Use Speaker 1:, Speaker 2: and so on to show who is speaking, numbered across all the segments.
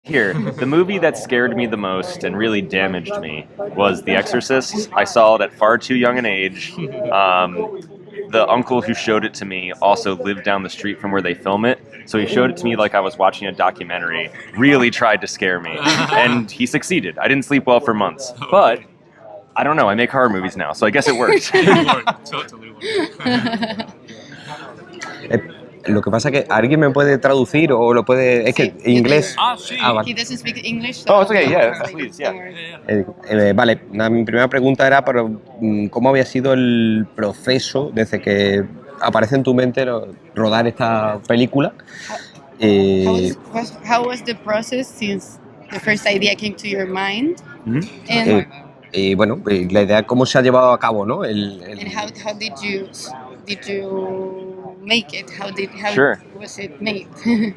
Speaker 1: Here, the movie that scared me the most and really damaged me was The Exorcist. I saw it at far too young an age. The uncle who showed it to me also lived down the street from where they film it, so he showed it to me like I was watching a documentary. Really tried to scare me, and he succeeded. I didn't sleep well for months, but I don't know. I make horror movies now, so I guess it worked.
Speaker 2: Totally worked.
Speaker 3: Lo que pasa que alguien me puede traducir o lo puede... Es que en inglés...
Speaker 2: Sí.
Speaker 3: Vale.
Speaker 4: He doesn't speak English. So
Speaker 1: Oh, it's okay. Yeah, please. Yeah.
Speaker 3: Vale, mi primera pregunta era cómo había sido el proceso desde que aparece en tu mente rodar esta película.
Speaker 4: How was the process since the first idea came to your mind?
Speaker 1: Mm-hmm.
Speaker 3: Y bueno, la idea cómo se ha llevado a cabo, ¿no?
Speaker 4: And how did you make it?
Speaker 1: Sure.
Speaker 4: Was it made?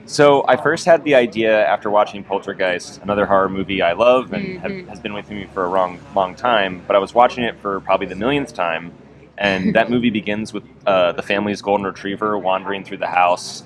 Speaker 1: So I first had the idea after watching Poltergeist, another horror movie I love and has been with me for a long time, but I was watching it for probably the millionth time, and that movie begins with the family's golden retriever wandering through the house,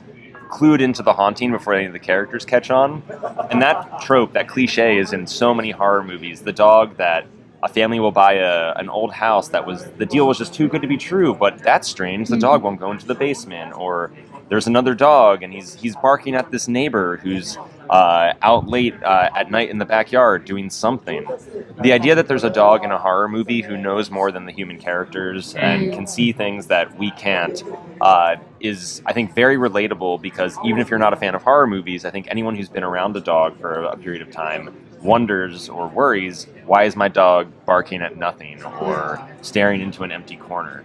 Speaker 1: clued into the haunting before any of the characters catch on. And that trope, that cliche, is in so many horror movies. The dog that a family will buy an old house the deal was just too good to be true, but that's strange, the dog won't go into the basement. Or there's another dog and he's barking at this neighbor who's out late at night in the backyard doing something. The idea that there's a dog in a horror movie who knows more than the human characters and can see things that we can't is, I think, very relatable, because even if you're not a fan of horror movies, I think anyone who's been around a dog for a period of time wonders or worries, why is my dog barking at nothing or staring into an empty corner?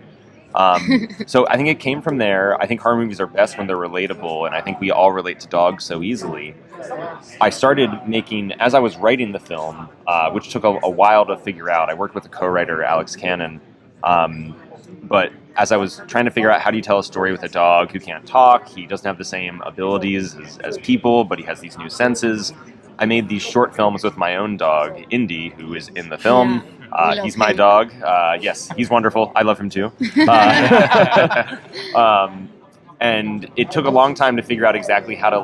Speaker 1: So I think it came from there. I think horror movies are best when they're relatable, and I think we all relate to dogs so easily. I started making, as I was writing the film, which took a while to figure out. I worked with a co-writer, Alex Cannon, but as I was trying to figure out how do you tell a story with a dog who can't talk, he doesn't have the same abilities as people, but he has these new senses. I made these short films with my own dog, Indy, who is in the film. He's my dog. Yes, he's wonderful. I love him too. And it took a long time to figure out exactly how to,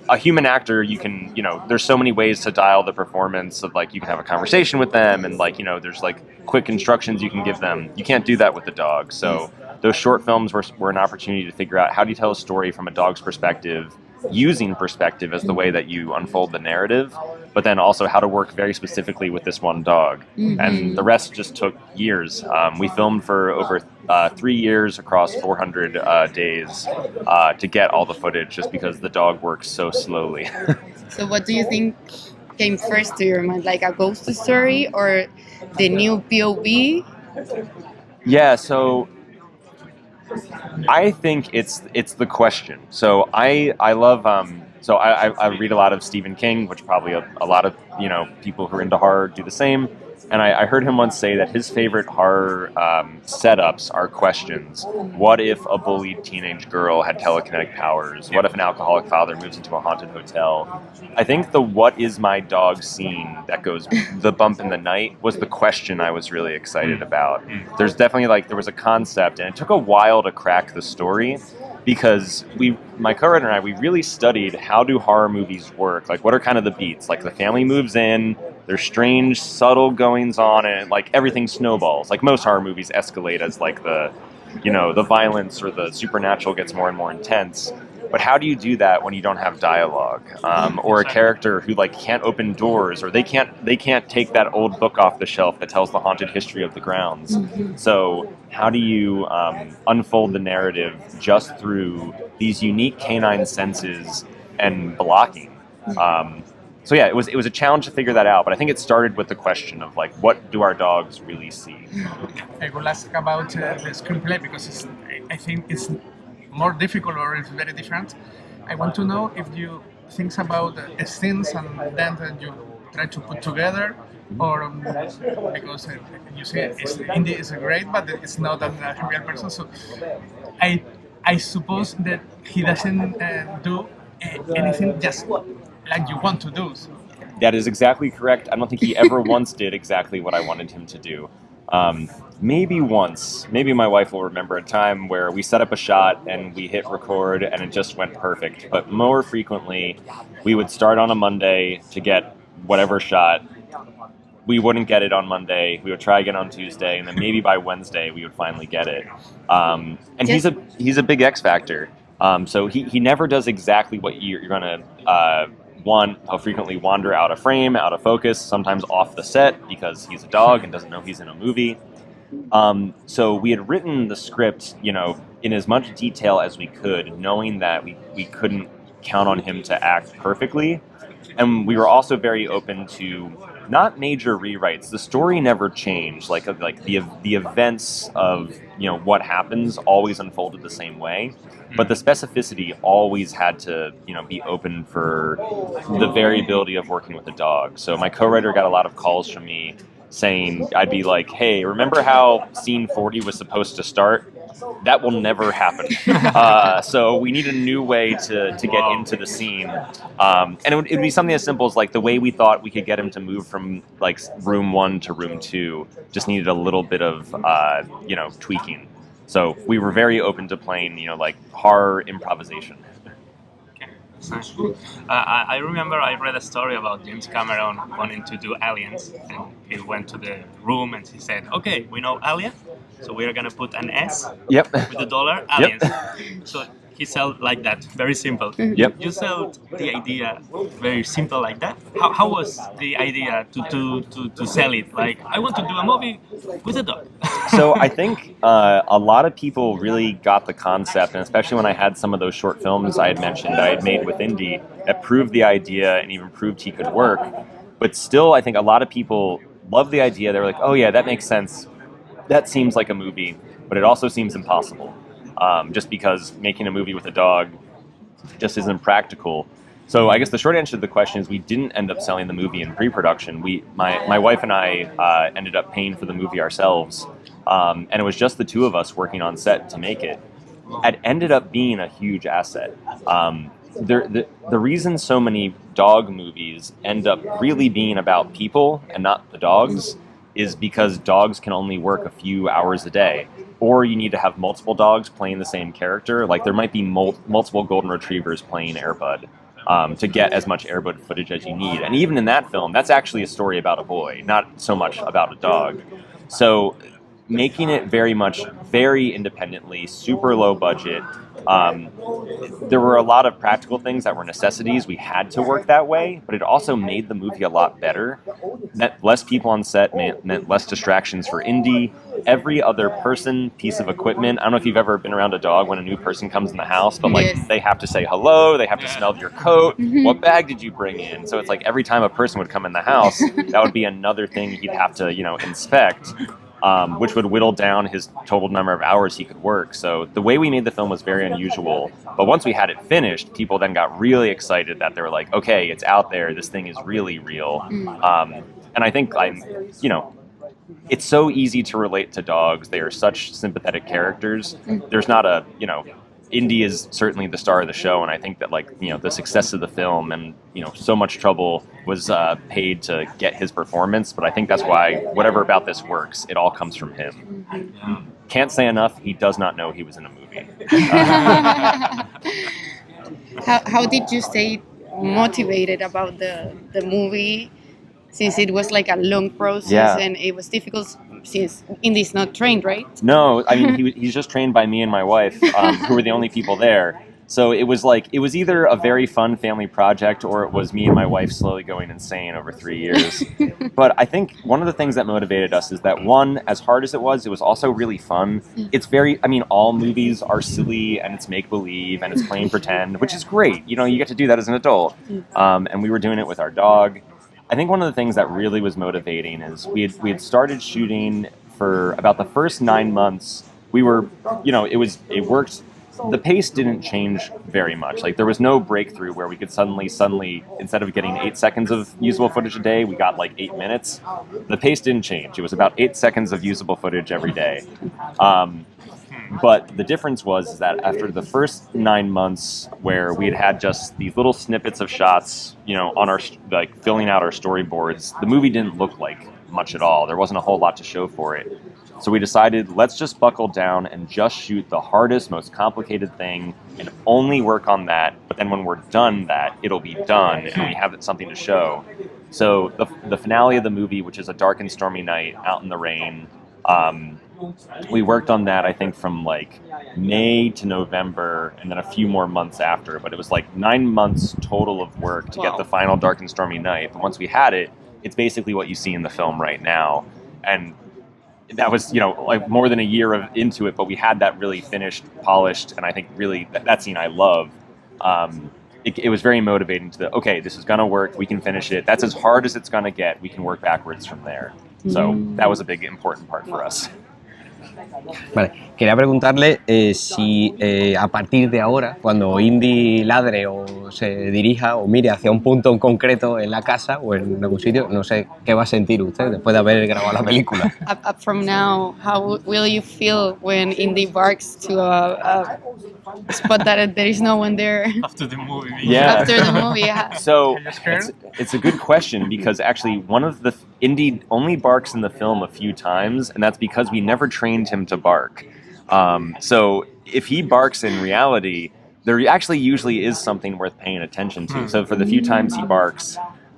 Speaker 1: a human actor, you can, there's so many ways to dial the performance of, you can have a conversation with them and, there's, quick instructions you can give them. You can't do that with the dog. So those short films were an opportunity to figure out how do you tell a story from a dog's perspective, using perspective as the way that you unfold the narrative, but then also how to work very specifically with this one dog. And the rest just took years. We filmed for over 3 years across 400 days to get all the footage, just because the dog works so slowly.
Speaker 4: So what do you think came first to your mind, like a ghost story or the new POV?
Speaker 1: Yeah, so I think it's the question. So I love I read a lot of Stephen King, which probably a lot of people who are into horror do the same. And I heard him once say that his favorite horror setups are questions. What if a bullied teenage girl had telekinetic powers? What if an alcoholic father moves into a haunted hotel? I think the what is my dog scene that goes the bump in the night was the question I was really excited about. There's definitely there was a concept, and it took a while to crack the story, because my co-writer and I, we really studied how do horror movies work. What are kind of the beats? The family moves in, there's strange, subtle goings on, and everything snowballs. Most horror movies escalate as the violence or the supernatural gets more and more intense. But how do you do that when you don't have dialogue, or a character who can't open doors, or they can't take that old book off the shelf that tells the haunted history of the grounds? So how do you unfold the narrative just through these unique canine senses and blocking? So yeah, it was a challenge to figure that out, but I think it started with the question of what do our dogs really see?
Speaker 2: I will ask about the screenplay, because I think it's more difficult, or it's very different. I want to know if you things about scenes and then you try to put together, or because you say Indy is great, but it's not a real person. So I suppose that he doesn't do anything just like you want to do. So.
Speaker 1: That is exactly correct. I don't think he ever once did exactly what I wanted him to do. Maybe once. Maybe my wife will remember a time where we set up a shot and we hit record and it just went perfect. But more frequently, we would start on a Monday to get whatever shot. We wouldn't get it on Monday. We would try again on Tuesday, and then maybe by Wednesday we would finally get it. And he's a big X factor. So he never does exactly what you're gonna want. He'll frequently wander out of frame, out of focus, sometimes off the set because he's a dog and doesn't know he's in a movie. So we had written the script, in as much detail as we could, knowing that we couldn't count on him to act perfectly. And we were also very open to not major rewrites. The story never changed. Like the events of what happens always unfolded the same way, but the specificity always had to be open for the variability of working with a dog. So my co-writer got a lot of calls from me saying, I'd be like, hey, remember how scene 40 was supposed to start? That will never happen. So we need a new way to get into the scene. And it would be something as simple as like the way we thought we could get him to move from like room 1 to room 2 just needed a little bit of, tweaking. So we were very open to playing, like horror improvisation.
Speaker 5: I remember I read a story about James Cameron wanting to do aliens, and he went to the room and he said, okay, we know alien, so we're going to put an S
Speaker 1: Yep.
Speaker 5: with the dollar, aliens.
Speaker 1: Yep.
Speaker 5: So he sold like that, very simple.
Speaker 1: Yep.
Speaker 5: You sold the idea very simple like that. How was the idea to sell it? Like, I want to do a movie with a dog.
Speaker 1: So I think a lot of people really got the concept, and especially when I had some of those short films I had mentioned I had made with Indy that proved the idea and even proved he could work. But still, I think a lot of people love the idea. They were like, oh yeah, that makes sense. That seems like a movie, but it also seems impossible. Just because making a movie with a dog just isn't practical. So I guess the short answer to the question is we didn't end up selling the movie in pre-production. My wife and I ended up paying for the movie ourselves, and it was just the two of us working on set to make it. It ended up being a huge asset. The reason so many dog movies end up really being about people and not the dogs is because dogs can only work a few hours a day. Or you need to have multiple dogs playing the same character. Like there might be multiple golden retrievers playing Air Bud to get as much Air Bud footage as you need. And even in that film, that's actually a story about a boy, not so much about a dog. So making it very independently, super low budget. There were a lot of practical things that were necessities. We had to work that way, but it also made the movie a lot better. That less people on set meant less distractions for Indy. Every other person, piece of equipment. I don't know if you've ever been around a dog when a new person comes in the house, but like
Speaker 4: Yes.
Speaker 1: they have to say hello, they have to smell your coat. What bag did you bring in? So it's like every time a person would come in the house, that would be another thing he'd have to, inspect. Which would whittle down his total number of hours he could work. So the way we made the film was very unusual. But once we had it finished, people then got really excited that they were like, okay, it's out there. This thing is really real. And I think it's so easy to relate to dogs. They are such sympathetic characters. There's not Indy is certainly the star of the show, and I think that the success of the film and so much trouble was paid to get his performance. But I think that's why whatever about this works, it all comes from him. Can't say enough. He does not know he was in a movie.
Speaker 4: How did you stay motivated about the movie, since it was like a long process and it was difficult since Indy's not trained, right?
Speaker 1: No, I mean he's just trained by me and my wife, who were the only people there. So it was either a very fun family project or it was me and my wife slowly going insane over 3 years. But I think one of the things that motivated us is that, one, as hard as it was also really fun. It's all movies are silly and it's make-believe and it's playing pretend, which is great. You get to do that as an adult. And we were doing it with our dog. I think one of the things that really was motivating is we had started shooting for about the first 9 months. We were, it worked the pace didn't change very much. Like there was no breakthrough where we could suddenly, instead of getting 8 seconds of usable footage a day, we got like 8 minutes. The pace didn't change. It was about 8 seconds of usable footage every day. But the difference was that after the first 9 months, where we had just these little snippets of shots, on our like filling out our storyboards, the movie didn't look like much at all. There wasn't a whole lot to show for it. So we decided, let's just buckle down and just shoot the hardest, most complicated thing and only work on that. But then when we're done that, it'll be done and we have something to show. So the finale of the movie, which is a dark and stormy night out in the rain, we worked on that, I think, from like May to November and then a few more months after. But it was like 9 months total of work to get the final dark and stormy night. But once we had it, it's basically what you see in the film right now. And that was, like more than a year into it, but we had that really finished, polished, and I think really that scene I love. It was very motivating to okay, this is going to work, we can finish it. That's as hard as it's going to get. We can work backwards from there. So that was a big, important part for us.
Speaker 3: Vale, quería preguntarle si a partir de ahora, cuando Indy ladre o se dirija o mire hacia un punto en concreto en la casa o en algún sitio, no sé qué va a sentir usted después de haber grabado la película.
Speaker 4: Up from now, how will you feel when Indy barks to a spot that there is no one there?
Speaker 5: After the movie.
Speaker 1: Yeah.
Speaker 4: After the movie, yeah.
Speaker 1: So it's a good question, because actually one of the Indy only barks in the film a few times, and that's because we never trained him to bark. So if he barks in reality, there actually usually is something worth paying attention to. So for the few times he barks,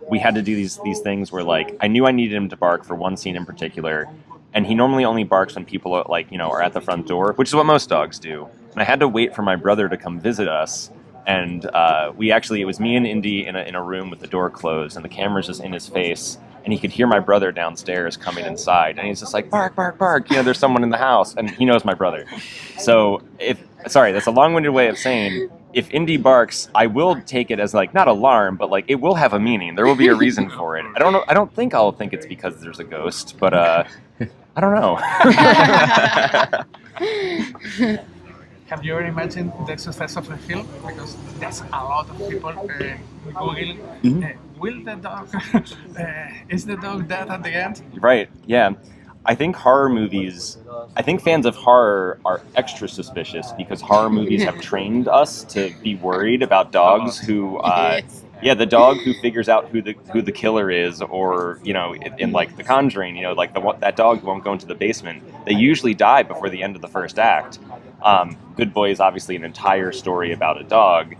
Speaker 1: we had to do these things where, like, I knew I needed him to bark for one scene in particular, and he normally only barks when people are, like, are at the front door, which is what most dogs do. And I had to wait for my brother to come visit us, and it was me and Indy in a room with the door closed, and the camera's just in his face, and he could hear my brother downstairs coming inside, and he's just like, bark, bark, bark, there's someone in the house, and he knows my brother. So that's a long-winded way of saying, if Indy barks, I will take it as, like, not alarm, but, like, it will have a meaning. There will be a reason for it. I don't know. I don't think I'll think it's because there's a ghost, but I don't know.
Speaker 2: Have you ever imagined the success of the film? Because there's a lot of people Google, will the dog, is the dog dead at the end?
Speaker 1: Right, yeah. I think fans of horror are extra suspicious because horror movies have trained us to be worried about dogs who, the dog who figures out who the killer is, or, in like The Conjuring, like that dog who won't go into the basement, they usually die before the end of the first act. Good Boy is obviously an entire story about a dog.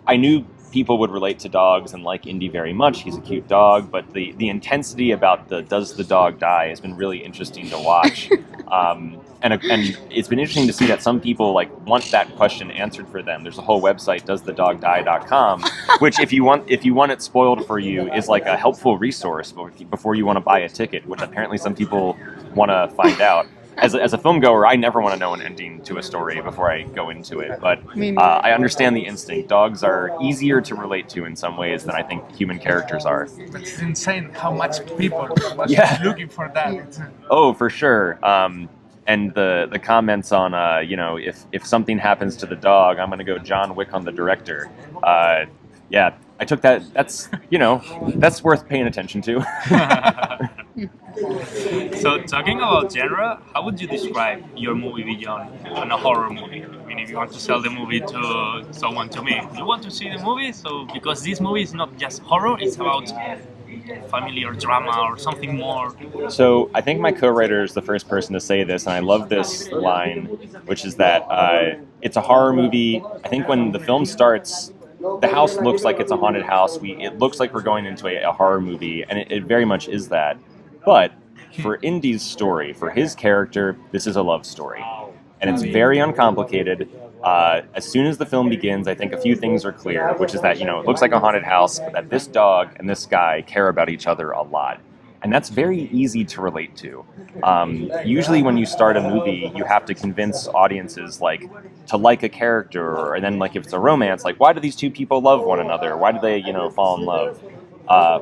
Speaker 1: I knew people would relate to dogs and like Indy very much. He's a cute dog, but the intensity about does the dog die has been really interesting to watch. And it's been interesting to see that some people want that question answered for them. There's a whole website, doesthedogdie.com, which if you want it spoiled for you is like a helpful resource before you want to buy a ticket, which apparently some people want to find out. As a film goer, I never want to know an ending to a story before I go into it. But I understand the instinct. Dogs are easier to relate to in some ways than I think human characters are.
Speaker 2: It's insane how much people was looking for that.
Speaker 1: Oh, for sure. And the comments on, if something happens to the dog, I'm going to go John Wick on the director. I took that. That's worth paying attention to.
Speaker 5: So, talking about genre, how would you describe your movie beyond a horror movie? I mean, if you want to sell the movie to someone, to me, you want to see the movie? So, because this movie is not just horror, it's about family or drama or something more.
Speaker 1: So, I think my co-writer is the first person to say this, and I love this line, which is that it's a horror movie. I think when the film starts, the house looks like it's a haunted house. It looks like we're going into a horror movie, and it very much is that. But for Indy's story, for his character, this is a love story. And it's very uncomplicated. As soon as the film begins, I think a few things are clear, which is that, it looks like a haunted house, but that this dog and this guy care about each other a lot. And that's very easy to relate to. Usually when you start a movie, you have to convince audiences to like a character, and then if it's a romance, why do these two people love one another? Why do they, fall in love?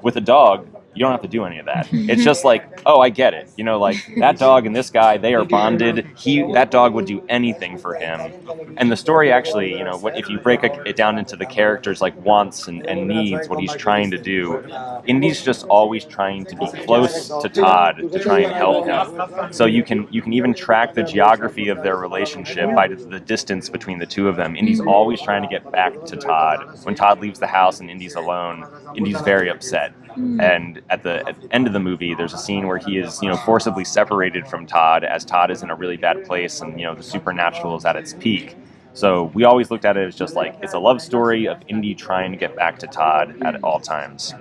Speaker 1: With a dog, You don't have to do any of that. It's just like, oh, I get it. You know, like that dog and this guy, they are bonded. That dog would do anything for him. And the story actually, you know, if you break it down into the characters like wants and needs, what he's trying to do, Indy's just always trying to be close to Todd to try and help him. So you can even track the geography of their relationship by the distance between the two of them. Indy's always trying to get back to Todd. When Todd leaves the house and Indy's alone, Indy's very upset. And at the end of the movie, there's a scene where he is, you know, forcibly separated from Todd as Todd is in a really bad place and, you know, the supernatural is at its peak. So we always looked at it as just like, it's a love story of Indy trying to get back to Todd at all times.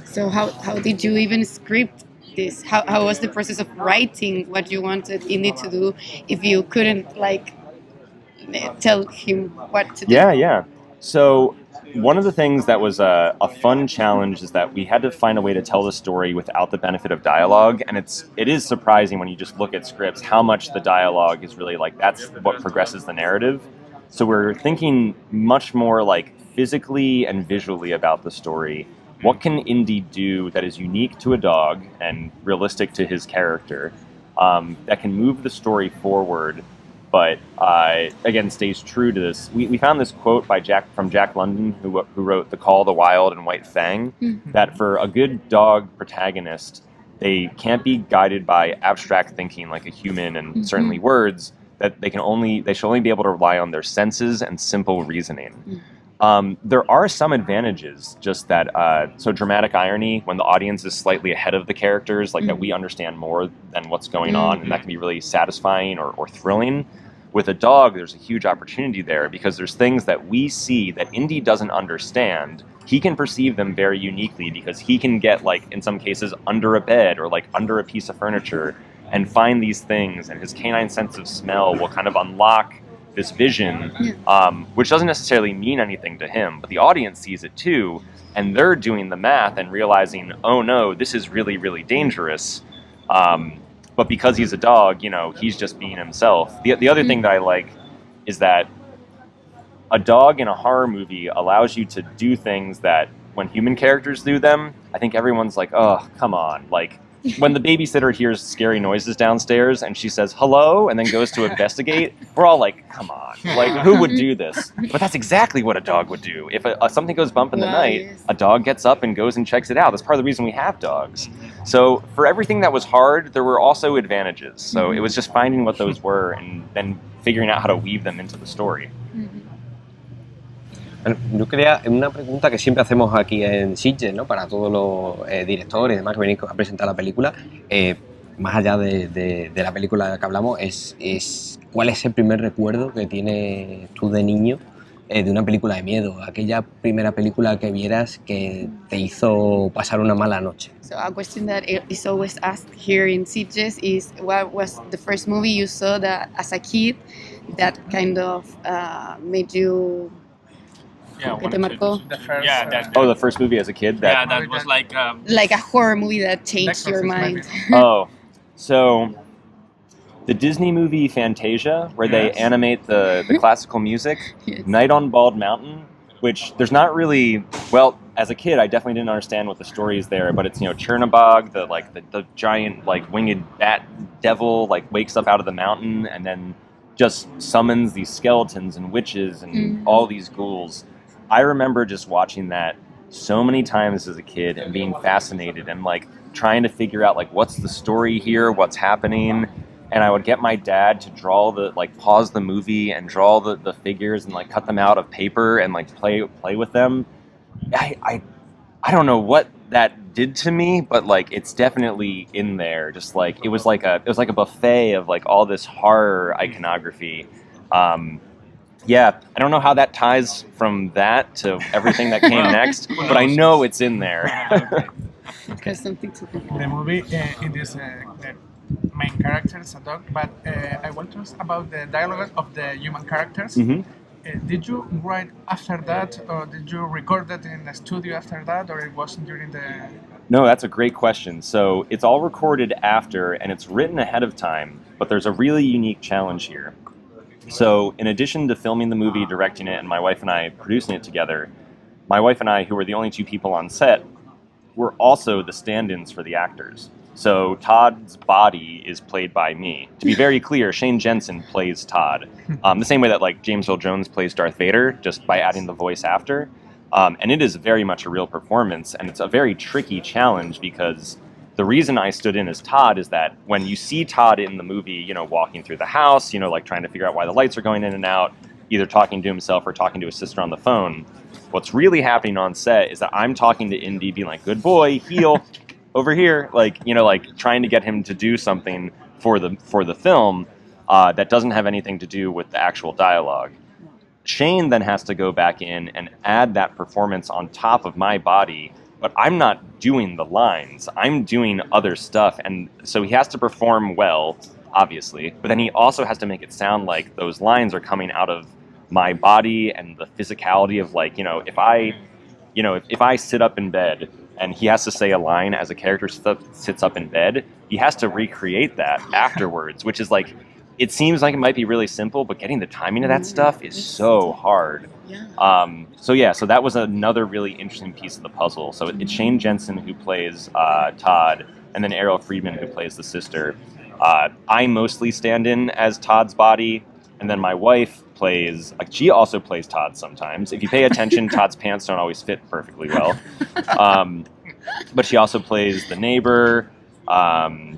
Speaker 4: So how did you even script this? How was the process of writing what you wanted Indy to do if you couldn't like tell him what to do?
Speaker 1: Yeah. So one of the things that was a fun challenge is that we had to find a way to tell the story without the benefit of dialogue, and it is surprising when you just look at scripts how much the dialogue is really like that's what progresses the narrative. So we're thinking much more like physically and visually about the story. What can Indy do that is unique to a dog and realistic to his character, that can move the story forward, but again stays true to this. We found this quote by from Jack London, who wrote The Call of the Wild and White Fang, that for a good dog protagonist, they can't be guided by abstract thinking like a human and certainly words, that they should only be able to rely on their senses and simple reasoning. There are some advantages, just that, so dramatic irony, when the audience is slightly ahead of the characters, like that we understand more than what's going on, and that can be really satisfying or thrilling. With a dog, there's a huge opportunity there because there's things that we see that Indy doesn't understand. He can perceive them very uniquely because he can get, like, in some cases, under a bed or like under a piece of furniture and find these things, and his canine sense of smell will kind of unlock this vision, which doesn't necessarily mean anything to him, but the audience sees it too, and they're doing the math and realizing, oh no, this is really, really dangerous. But because he's a dog, you know, he's just being himself. The other thing that I like is that a dog in a horror movie allows you to do things that when human characters do them, I think everyone's like, oh, come on. Like, when the babysitter hears scary noises downstairs and she says hello and then goes to investigate, we're all like, come on, like, who would do this? But that's exactly what a dog would do. If something goes bump in the night, a dog gets up and goes and checks it out. That's part of the reason we have dogs. So for everything that was hard, there were also advantages. So it was just finding what those were and then figuring out how to weave them into the story.
Speaker 3: Bueno, yo quería, una pregunta que siempre hacemos aquí en SITGES, ¿no? Para todos los directores y demás que venís a presentar la película, más allá de la película de la que hablamos, es ¿cuál es el primer recuerdo que tienes tú de niño de una película de miedo? Aquella primera película que vieras que te hizo pasar una mala noche.
Speaker 4: So a question that is always asked here in SITGES is, what was the first movie you saw that as a kid that kind of made you... ¿Qué te marcó?
Speaker 1: The first movie as a kid?
Speaker 5: That was like
Speaker 4: a horror movie that changed your mind.
Speaker 1: Oh, so the Disney movie Fantasia, where they animate the classical music, Night on Bald Mountain, which there's not really, well, as a kid, I definitely didn't understand what the story is there, but it's, you know, Chernabog, the giant, like, winged bat devil, like, wakes up out of the mountain and then just summons these skeletons and witches and all these ghouls. I remember just watching that so many times as a kid and being fascinated and like trying to figure out like what's the story here, what's happening. And I would get my dad to draw pause the movie and draw the figures and like cut them out of paper and like play with them. I don't know what that did to me, but like it's definitely in there. Just like it was like a buffet of like all this horror iconography. Yeah, I don't know how that ties from that to everything that came next, but I know it's in there.
Speaker 4: There's something to do.
Speaker 2: The movie, in this, the main character is a dog, but I want to ask about the dialogue of the human characters. Did you write after that, or did you record that in the studio after that, or it wasn't during the...
Speaker 1: No, that's a great question. So it's all recorded after, and it's written ahead of time, but there's a really unique challenge here. So in addition to filming the movie, directing it, and my wife and I producing it together, my wife and I, who were the only two people on set, we're also the stand-ins for the actors. So Todd's body is played by me. To be very clear, Shane Jensen plays Todd. The same way that like James Earl Jones plays Darth Vader, just by adding the voice after. And it is very much a real performance, and it's a very tricky challenge because the reason I stood in as Todd is that when you see Todd in the movie, walking through the house, like trying to figure out why the lights are going in and out, either talking to himself or talking to his sister on the phone, what's really happening on set is that I'm talking to Indy being like, good boy, heel, over here, like trying to get him to do something for the film that doesn't have anything to do with the actual dialogue. Shane then has to go back in and add that performance on top of my body, but I'm not doing the lines. I'm doing other stuff, and so he has to perform well, obviously, but then he also has to make it sound like those lines are coming out of my body and the physicality of like, if I sit up in bed and he has to say a line as a character sits up in bed, he has to recreate that afterwards, which is like, it seems like it might be really simple, but getting the timing of that stuff is so hard. So that was another really interesting piece of the puzzle. So it's Shane Jensen who plays Todd, and then Errol Friedman who plays the sister. I mostly stand in as Todd's body, and then my wife she also plays Todd sometimes. If you pay attention, Todd's pants don't always fit perfectly well. But she also plays the neighbor. I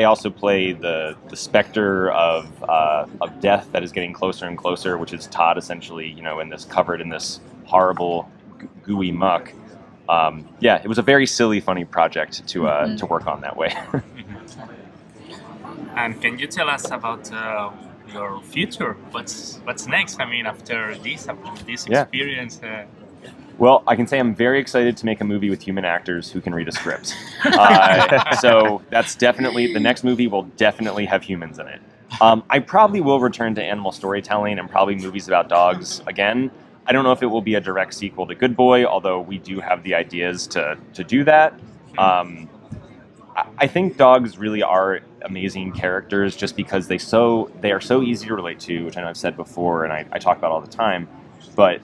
Speaker 1: also play the specter of death that is getting closer and closer, which is Todd essentially, covered in this horrible gooey muck. It was a very silly, funny project to work on that way.
Speaker 5: And can you tell us about your future? What's next? I mean, after this experience.
Speaker 1: Well, I can say I'm very excited to make a movie with human actors who can read a script. So that's definitely, the next movie will definitely have humans in it. I probably will return to animal storytelling and probably movies about dogs again. I don't know if it will be a direct sequel to Good Boy, although we do have the ideas to do that. I think dogs really are amazing characters just because they are so easy to relate to, which I know I've said before and I talk about all the time, but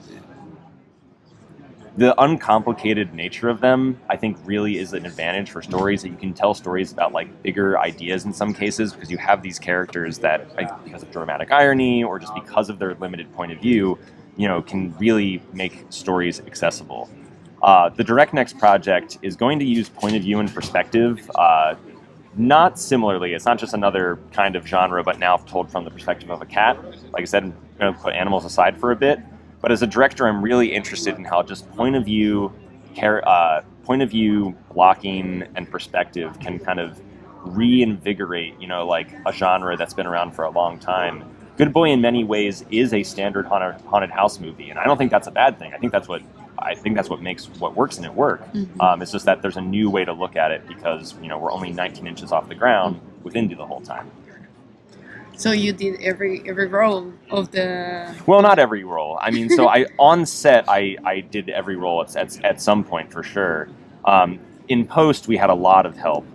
Speaker 1: the uncomplicated nature of them, I think, really is an advantage for stories, that you can tell stories about like bigger ideas in some cases because you have these characters that, like, because of dramatic irony or just because of their limited point of view, can really make stories accessible. The Direct Next project is going to use point of view and perspective, not similarly. It's not just another kind of genre, but now told from the perspective of a cat. Like I said, I'm going to put animals aside for a bit. But as a director, I'm really interested in how just point of view, blocking, and perspective can kind of reinvigorate, like a genre that's been around for a long time. Good Boy, in many ways, is a standard haunted house movie, and I don't think that's a bad thing. I think that's what makes what works in it work. It's just that there's a new way to look at it because we're only 19 inches off the ground with Indy the whole time.
Speaker 4: So you did every role of the...
Speaker 1: Well, not every role. I mean, so on set, I did every role at some point for sure. In post, we had a lot of help.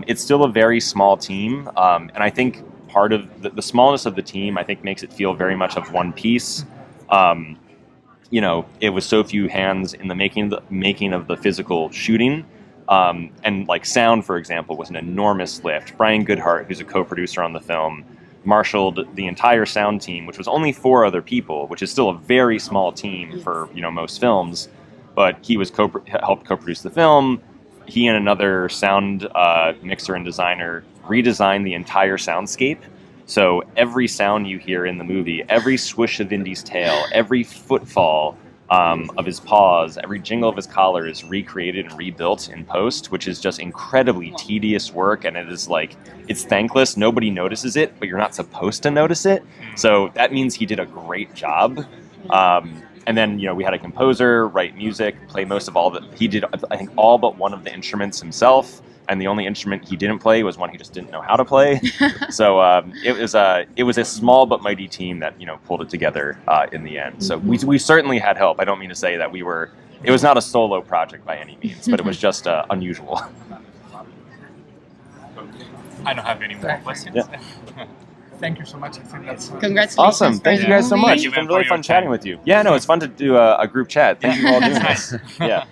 Speaker 1: It's still a very small team, and I think part of the smallness of the team, I think, makes it feel very much of one piece. It was so few hands in the making of the physical shooting. And like sound, for example, was an enormous lift. Brian Goodhart, who's a co-producer on the film, marshaled the entire sound team, which was only 4 other people, which is still a very small team for most films. But he was helped co-produce the film. He and another sound mixer and designer redesigned the entire soundscape. So every sound you hear in the movie, every swish of Indy's tail, every footfall of his paws, every jingle of his collar is recreated and rebuilt in post, which is just incredibly tedious work, and it's thankless. Nobody notices it, but you're not supposed to notice it. So that means he did a great job. And then, we had a composer write music, play most of he did, I think, all but one of the instruments himself. And the only instrument he didn't play was one he just didn't know how to play. So it was a small but mighty team that pulled it together in the end. So we certainly had help. I don't mean to say that it was not a solo project by any means, but it was just unusual.
Speaker 5: I don't have any more questions.
Speaker 1: Yeah.
Speaker 2: Thank you so much. I think that's
Speaker 4: Congratulations.
Speaker 1: Awesome. Thank you guys so much.
Speaker 5: Thank you,
Speaker 1: It's been
Speaker 5: Ben,
Speaker 1: really
Speaker 5: for
Speaker 1: fun
Speaker 5: your
Speaker 1: chatting
Speaker 5: time.
Speaker 1: with you. Yeah, no, it's fun to do a group chat. Thank you for all doing
Speaker 5: Nice.
Speaker 1: this. Yeah.